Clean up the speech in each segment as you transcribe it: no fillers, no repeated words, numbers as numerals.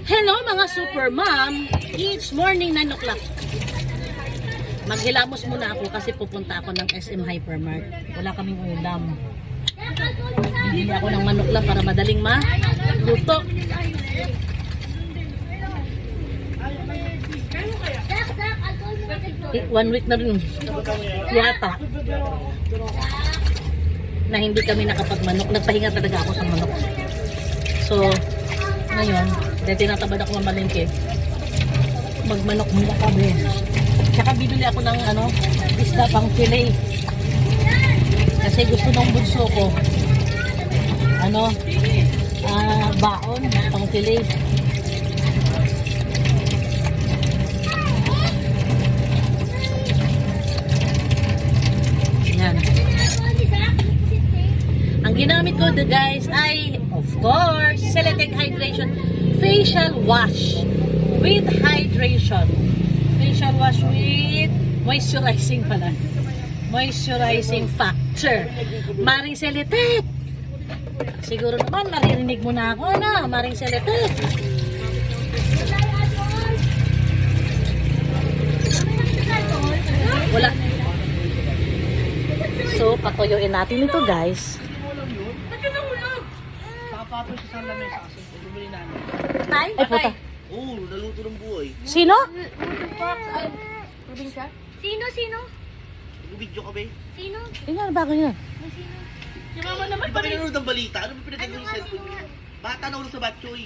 Hello mga super mom! Each morning 9 o'clock. Maghilamos muna ako kasi pupunta ako ng SM Hypermart. Wala kaming ulam. Bibili ako ng manok lang para madaling maluto. One week na rin yata na hindi kami nakapagmanok. Nagpahinga talaga ako sa manok. So, ngayon, dahil tinatabad ako mamalengke, magmanok muna kami. Tsaka bibili ako ng isda pang fillet. Kasi gusto ng bunso ko baon pang fillet. Yan. Ang ginamit ko guys ay of course Celetec Hydration Facial Wash with hydration. Facial wash with moisturizing pala. Moisturizing factor. Maring Celetec. Siguro naman maririnig mo na ako na Maring Celetec. Wala. So, patuyuin natin ito guys. Nakapatol sa lamesa kasi bumili namin. Ay, puta. Oo, naluto ng buhay. Sino? Probinsya? Sino? Video ka ba eh? Sino? Tingnan ba yun? Sino? Yung mama naman ba pinanood ng balita? Ano ba pinagagawin yung cellphone niya? Bata na ulo sa Batchoy.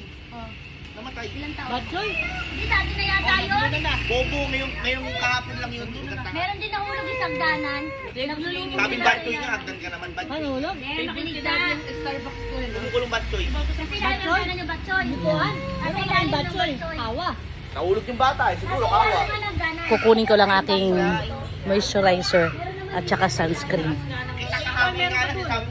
Namatay. Ilang taon? Batchoy? Hindi, dati na yata yun. Bobo, ngayong kahapon lang yun. Meron din nahulog yung sagdanan. Sabing Batchoy nga, agdan ka naman Batchoy. Ano ulo? Meron makinig na. Starbucks ko rin. Kumukulong Batchoy. Kasi ilan na yung batsoy. Bukuhan? Kasi ilan yung batsoy. Hawa. Nahulog yung bata eh, siguro Kasi kawa. ilan naman ang ganan. Kukunin ko lang aking moisturizer at saka sunscreen. Kita ka kami nga lang, sabi